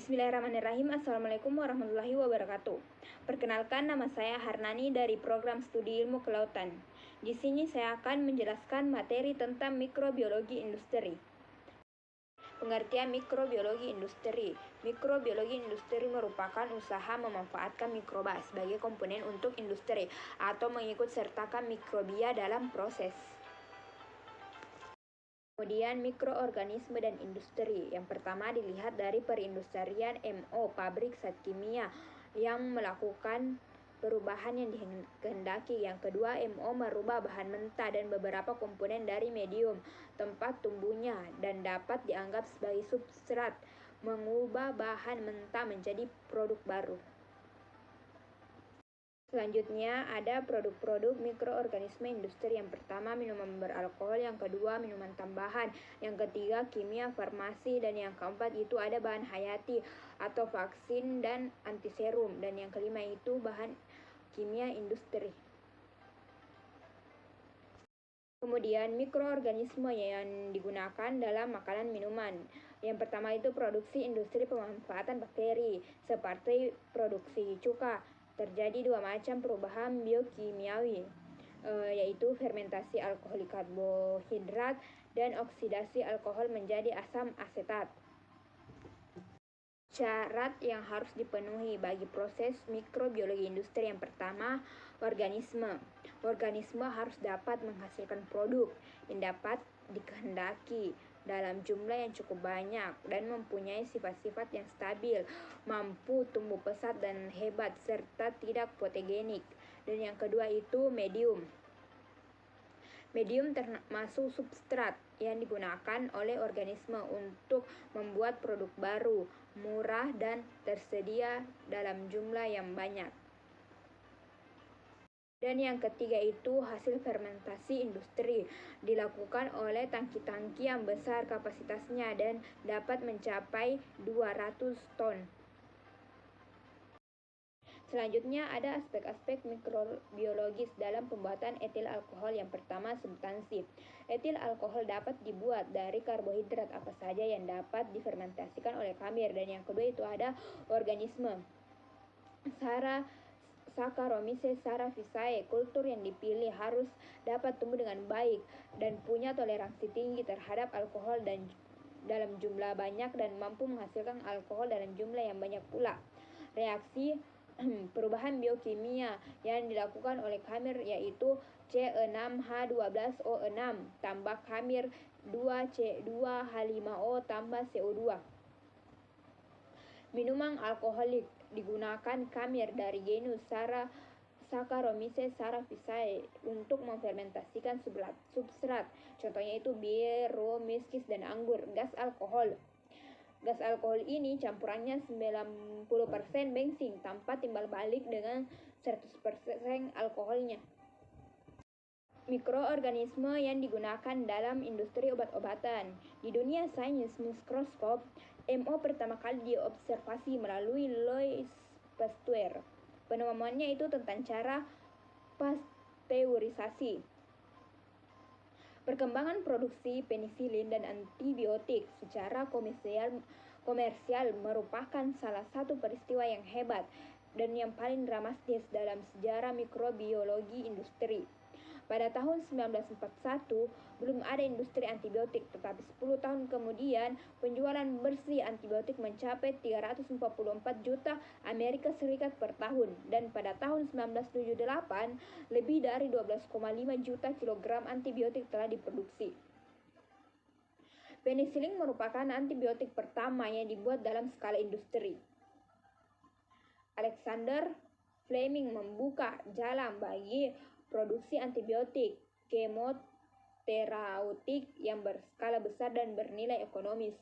Bismillahirrahmanirrahim. Assalamualaikum warahmatullahi wabarakatuh. Perkenalkan, nama saya Harnani dari program studi ilmu kelautan. Di sini saya akan menjelaskan materi tentang mikrobiologi industri. Pengertian mikrobiologi industri. Mikrobiologi industri merupakan usaha memanfaatkan mikroba sebagai komponen untuk industri atau mengikut sertakan mikrobia dalam proses. Kemudian mikroorganisme dan industri. Yang pertama dilihat dari perindustrian MO, pabrik zat kimia yang melakukan perubahan yang dikehendaki. Yang kedua, MO merubah bahan mentah dan beberapa komponen dari medium tempat tumbuhnya dan dapat dianggap sebagai substrat, mengubah bahan mentah menjadi produk baru. Selanjutnya ada produk-produk mikroorganisme industri. Yang pertama minuman beralkohol, yang kedua minuman tambahan, yang ketiga kimia farmasi, dan yang keempat itu ada bahan hayati atau vaksin dan antiserum, dan yang kelima itu bahan kimia industri. Kemudian mikroorganisme yang digunakan dalam makanan minuman. Yang pertama itu produksi industri pemanfaatan bakteri seperti produksi cuka. Terjadi dua macam perubahan biokimiawi, yaitu fermentasi alkohol karbohidrat dan oksidasi alkohol menjadi asam asetat. Syarat yang harus dipenuhi bagi proses mikrobiologi industri. Yang pertama, organisme. Organisme harus dapat menghasilkan produk yang dapat dikehendaki dalam jumlah yang cukup banyak dan mempunyai sifat-sifat yang stabil, mampu tumbuh pesat dan hebat, serta tidak fotogenik. Dan yang kedua itu medium. Medium termasuk substrat yang digunakan oleh organisme untuk membuat produk baru, murah, dan tersedia dalam jumlah yang banyak. Dan yang ketiga itu hasil fermentasi industri, dilakukan oleh tangki-tangki yang besar kapasitasnya dan dapat mencapai 200 ton. Selanjutnya ada aspek-aspek mikrobiologis dalam pembuatan etil alkohol. Yang pertama, substansi. Etil alkohol dapat dibuat dari karbohidrat apa saja yang dapat difermentasikan oleh khamir. Dan yang kedua itu ada organisme. Saccharomyces cerevisiae. Kultur yang dipilih harus dapat tumbuh dengan baik dan punya toleransi tinggi terhadap alkohol dan dalam jumlah banyak dan mampu menghasilkan alkohol dalam jumlah yang banyak pula. Reaksi perubahan biokimia yang dilakukan oleh khamir yaitu C6H12O6 tambah khamir 2C2H5O tambah CO2. Minuman alkoholik digunakan khamir dari genus Saccharomyces cerevisiae untuk memfermentasikan substrat. Contohnya itu bir, rum, whiskey, dan anggur. Gas alkohol. Gas alkohol ini campurannya 90% bensin tanpa timbal balik dengan 100% alkoholnya. Mikroorganisme yang digunakan dalam industri obat-obatan. Di dunia sains mikroskop, MO pertama kali diobservasi melalui Louis Pasteur. Penemuannya itu tentang cara pasteurisasi. Perkembangan produksi penisilin dan antibiotik secara komersial merupakan salah satu peristiwa yang hebat dan yang paling dramatis dalam sejarah mikrobiologi industri. Pada tahun 1941, belum ada industri antibiotik, tetapi 10 tahun kemudian penjualan bersih antibiotik mencapai 344 juta Amerika Serikat per tahun, dan pada tahun 1978, lebih dari 12,5 juta kilogram antibiotik telah diproduksi. Penisilin merupakan antibiotik pertama yang dibuat dalam skala industri. Alexander Fleming membuka jalan bagi produksi antibiotik kemoterapeutik yang berskala besar dan bernilai ekonomis.